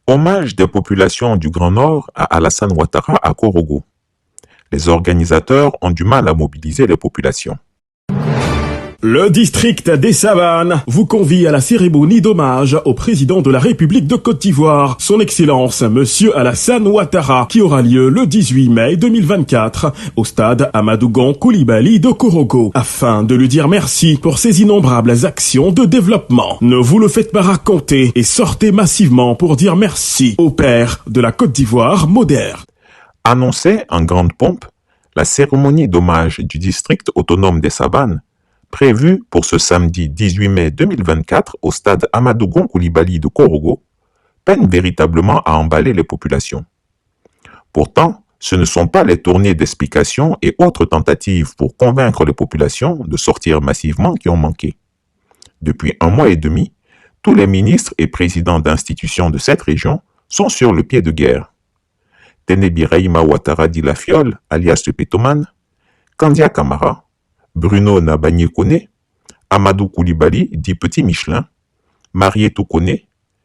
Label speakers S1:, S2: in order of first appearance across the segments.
S1: Hommage des populations du Grand Nord à Alassane Ouattara à Korogo. Les organisateurs ont du mal à mobiliser les populations.
S2: Le district des Savanes vous convie à la cérémonie d'hommage au président de la République de Côte d'Ivoire, son Excellence Monsieur Alassane Ouattara, qui aura lieu le 18 mai 2024 au stade Amadou Gon Coulibaly de Korogo, afin de lui dire merci pour ses innombrables actions de développement. Ne vous le faites pas raconter et sortez massivement pour dire merci au père de la Côte d'Ivoire moderne.
S1: Annoncée en grande pompe, la cérémonie d'hommage du district autonome des Savanes, prévue pour ce samedi 18 mai 2024 au stade Amadou Gon Coulibaly de Korogo, peine véritablement à emballer les populations. Pourtant, ce ne sont pas les tournées d'explications et autres tentatives pour convaincre les populations de sortir massivement qui ont manqué. Depuis 1 mois et demi, tous les ministres et présidents d'institutions de cette région sont sur le pied de guerre. Ténébiraïma Ouattara dit la Fiole, alias le Pétoman, Kandia Camara, Bruno Nabagné-Kone, Amadou Coulibaly dit Petit Michelin, Marietou Kone,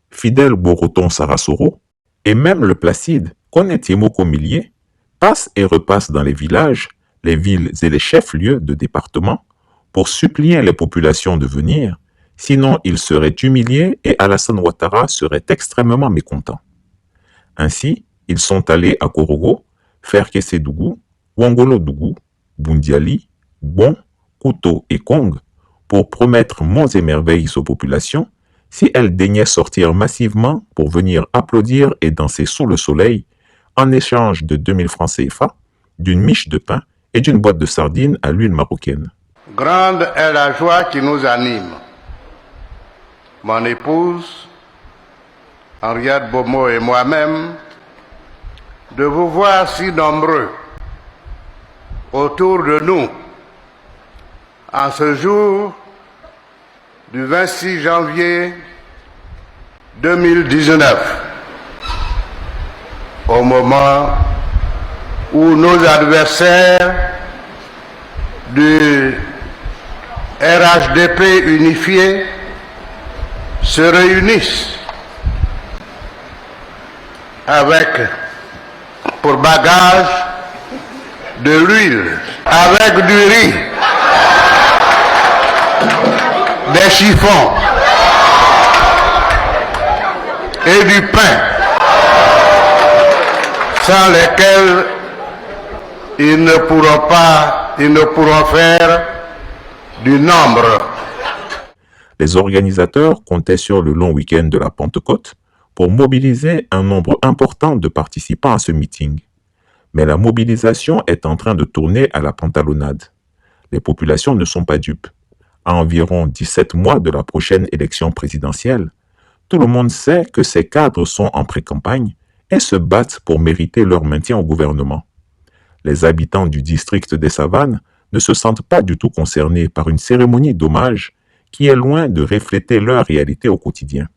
S1: Fidèle Boroton Sarasoro, et même le Placide, Konetiemo Komilié, passe et repasse dans les villages, les villes et les chefs-lieux de département pour supplier les populations de venir, sinon ils seraient humiliés et Alassane Ouattara serait extrêmement mécontent. Ainsi, ils sont allés à Korogo, faire Kessédougou, Wangolo-Dougou, Bundiali, Bon, Kouto et Kong pour promettre monts et merveilles aux populations si elles daignaient sortir massivement pour venir applaudir et danser sous le soleil en échange de 2000 francs CFA, d'une miche de pain et d'une boîte de sardines à l'huile marocaine.
S3: Grande est la joie qui nous anime. Mon épouse, Henriette Bomo et moi-même, de vous voir si nombreux autour de nous en ce jour du 26 janvier 2019, au moment où nos adversaires du RHDP unifié se réunissent avec pour bagage de l'huile, avec du riz, des chiffons et du pain, sans lesquels ils ne pourront faire du nombre.
S1: Les organisateurs comptaient sur le long week-end de la Pentecôte pour mobiliser un nombre important de participants à ce meeting. Mais la mobilisation est en train de tourner à la pantalonnade. Les populations ne sont pas dupes. À environ 17 mois de la prochaine élection présidentielle, tout le monde sait que ces cadres sont en pré-campagne et se battent pour mériter leur maintien au gouvernement. Les habitants du district des Savanes ne se sentent pas du tout concernés par une cérémonie d'hommage qui est loin de refléter leur réalité au quotidien.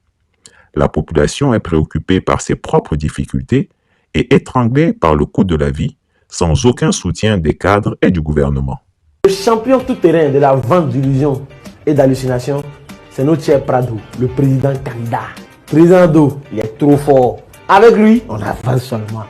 S1: La population est préoccupée par ses propres difficultés et étranglée par le coût de la vie, sans aucun soutien des cadres et du gouvernement.
S4: Le champion tout-terrain de la vente d'illusions et d'hallucinations, c'est notre cher Prado, le président candidat. Président Do, il est trop fort. Avec lui, on avance seulement.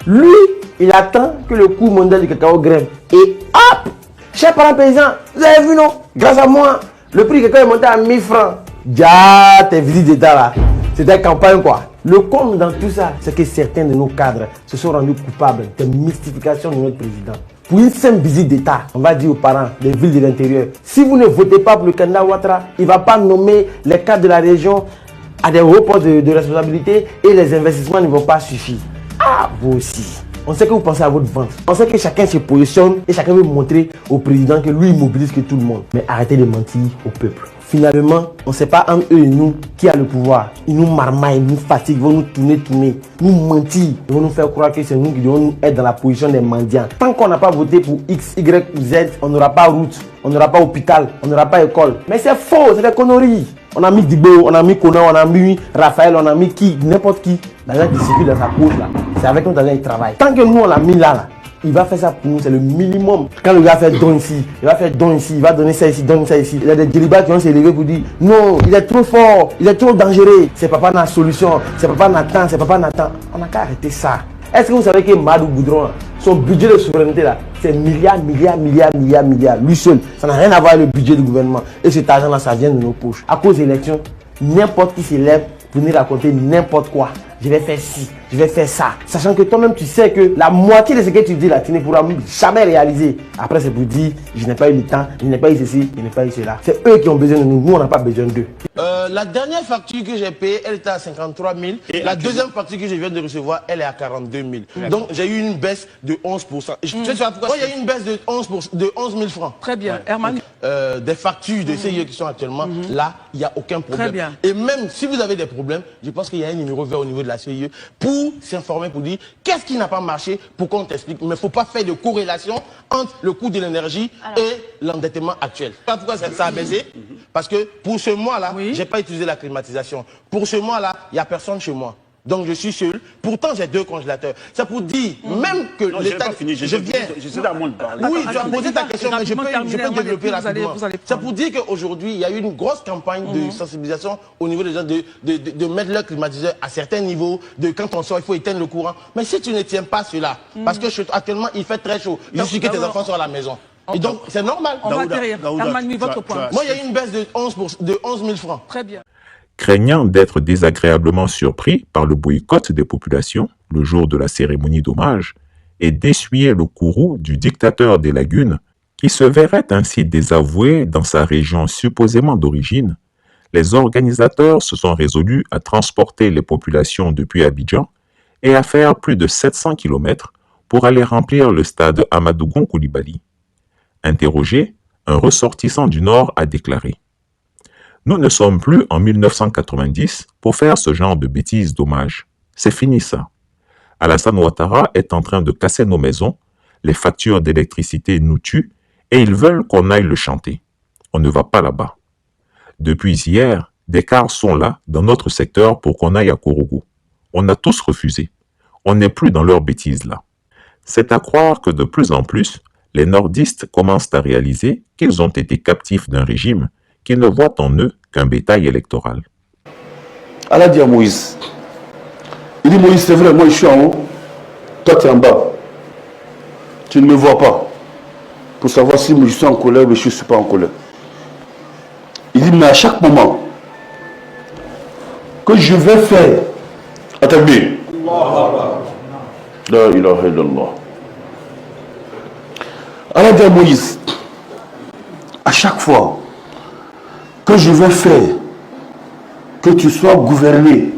S4: Lui, il attend que le cours mondial du cacao grimpe. Et hop! Chers parents paysans, vous avez vu non? Grâce à moi, le prix du cacao est monté à 1000 francs. Déjà, tes visites d'État là, c'était campagne quoi. Le comble dans tout ça, c'est que certains de nos cadres se sont rendus coupables des mystifications de notre président. Pour une simple visite d'État, on va dire aux parents des villes de l'intérieur, si vous ne votez pas pour le candidat Ouattara, il ne va pas nommer les cadres de la région à des hauts postes de responsabilité et les investissements ne vont pas suffire. Ah, vous aussi. On sait que vous pensez à votre vente. On sait que chacun se positionne et chacun veut montrer au président que lui, il mobilise que tout le monde. Mais arrêtez de mentir au peuple. Finalement, on ne sait pas entre eux et nous qui a le pouvoir. Ils nous marmaillent, ils nous fatiguent, ils vont nous tourner, nous mentir. Ils vont nous faire croire que c'est nous qui devons être dans la position des mendiants. Tant qu'on n'a pas voté pour X, Y ou Z, on n'aura pas route, on n'aura pas hôpital, on n'aura pas école. Mais c'est faux, c'est des conneries. On a mis Dibo, on a mis Kona, on a mis Raphaël, on a mis qui, n'importe qui. L'argent qui circule dans sa poche là, c'est avec nous l'argent qui travaille. Tant que nous on l'a mis là, Il va faire ça pour nous, c'est le minimum. Quand le gars fait don ici, il va faire don ici, il va donner ça ici, donner ça ici. Il y a des délibats qui vont s'élever pour dire non, il est trop fort, il est trop dangereux. C'est papa n'a solution, c'est papa Nathan, c'est papa Nathan. On n'a qu'à arrêter ça. Est-ce que vous savez que Madou Goudron, son budget de souveraineté là, c'est milliards, lui seul. Ça n'a rien à voir avec le budget du gouvernement. Et cet argent là, ça vient de nos poches. À cause des élections, n'importe qui s'élève pour nous raconter n'importe quoi. Je vais faire ci, je vais faire ça. Sachant que toi-même, tu sais que la moitié de ce que tu dis là, tu ne pourras jamais réaliser. Après, c'est pour dire, je n'ai pas eu le temps, je n'ai pas eu ceci, je n'ai pas eu cela. C'est eux qui ont besoin de nous. Nous, on n'a pas besoin d'eux.
S5: La dernière facture que j'ai payée, elle était à 53 000. Et la deuxième facture que je viens de recevoir, elle est à 42 000. Donc, j'ai eu une baisse de 11%. Tu sais pourquoi il y a eu une baisse de 11 000 francs.
S6: Très bien. Herman.
S5: Des factures de CIE qui sont actuellement là, il n'y a aucun problème.
S6: Très bien.
S5: Et même si vous avez des problèmes, je pense qu'il y a un numéro vert au niveau de la CIE pour s'informer, pour dire qu'est-ce qui n'a pas marché pour qu'on t'explique. Mais il ne faut pas faire de corrélation entre le coût de l'énergie et l'endettement actuel. Pourquoi ça a baissé? Parce que pour ce mois-là, je n'ai pas utilisé la climatisation. Pour ce mois-là, il n'y a personne chez moi. Donc je suis seul. Pourtant, j'ai 2 congélateurs. C'est pour dire, même que l'État...
S7: Je viens. Je suis dans le monde parler.
S5: Oui, tu as posé ta question, mais je peux développer rapidement. C'est pour dire qu'aujourd'hui, il y a eu une grosse campagne de sensibilisation au niveau des gens de mettre leur climatiseur à certains niveaux, de quand on sort, il faut éteindre le courant. Mais si tu ne tiens pas cela, parce que actuellement, il fait très chaud, il suffit que tes enfants soient à la maison. Et donc, c'est normal.
S6: On va atterrir. Herman, votre point.
S5: Moi, il y a eu une baisse de 11 000 francs.
S6: Très bien.
S1: Craignant d'être désagréablement surpris par le boycott des populations le jour de la cérémonie d'hommage et d'essuyer le courroux du dictateur des lagunes, qui se verrait ainsi désavoué dans sa région supposément d'origine, les organisateurs se sont résolus à transporter les populations depuis Abidjan et à faire plus de 700 km pour aller remplir le stade Amadou Gon Coulibaly. Interrogé, un ressortissant du Nord a déclaré: nous ne sommes plus en 1990 pour faire ce genre de bêtises d'hommage. C'est fini ça. Alassane Ouattara est en train de casser nos maisons, les factures d'électricité nous tuent et ils veulent qu'on aille le chanter. On ne va pas là-bas. Depuis hier, des cars sont là dans notre secteur pour qu'on aille à Korogo. On a tous refusé. On n'est plus dans leurs bêtises là. C'est à croire que de plus en plus, les nordistes commencent à réaliser qu'ils ont été captifs d'un régime qui ne voit en eux qu'un bétail électoral.
S8: Allah dit à Moïse, il dit Moïse, c'est vrai, moi je suis en haut, toi tu es en bas. Tu ne me vois pas pour savoir si je suis en colère ou je ne suis pas en colère. Il dit, mais à chaque moment que je vais faire, attendez, la ilaha illallah. Allah dit à Moïse, à chaque fois que je vais faire que tu sois gouverné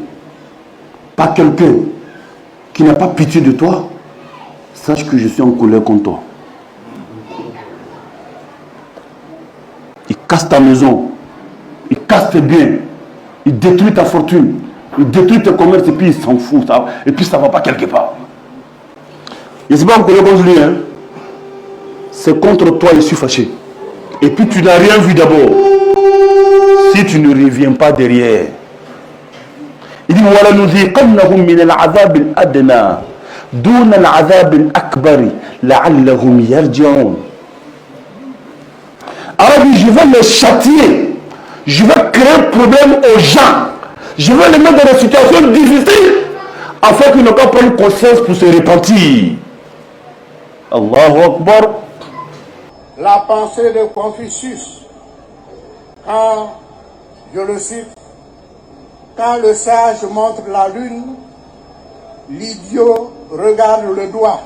S8: par quelqu'un qui n'a pas pitié de toi, sache que je suis en colère contre toi. Il casse ta maison, il casse tes biens, il détruit ta fortune, il détruit tes commerces et puis il s'en fout, ça, et puis ça ne va pas quelque part. Et c'est pas en colère contre lui, hein. C'est contre toi je suis fâché. Et puis tu n'as rien vu d'abord. Si tu ne reviens pas derrière, il dit voilà nous dit qannahum min al-'adhab al-adna dun al-'adhab al-akbar la'allahum yarji'un. Alors je vais les châtier, je vais créer problème aux gens, je vais les mettre dans des situations difficiles afin qu'ils n'ont pas prendre conscience pour se repentir. Allahu Akbar.
S9: La pensée de Confucius, quand, je le cite, quand le sage montre la lune, l'idiot regarde le doigt.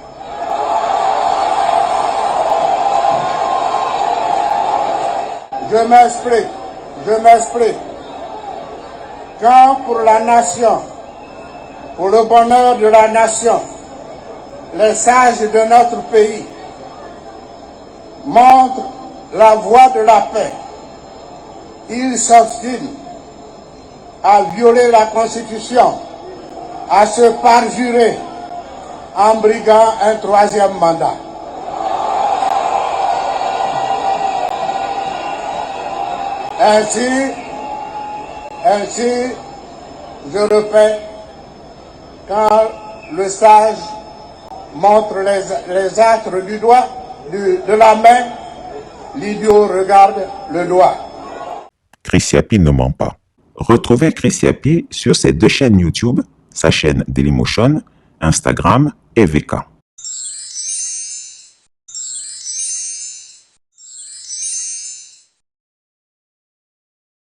S9: Je m'explique. Quand pour la nation, pour le bonheur de la nation, les sages de notre pays montrent la voie de la paix, ils s'obstinent à violer la Constitution, à se parjurer en briguant un 3e mandat. Ainsi, je répète, quand le sage montre les astres du doigt, de la main, l'idiot regarde le doigt.
S1: Chris Yapi ne ment pas. Retrouvez Chris Yapi sur ses deux chaînes YouTube, sa chaîne Dailymotion, Instagram et VK.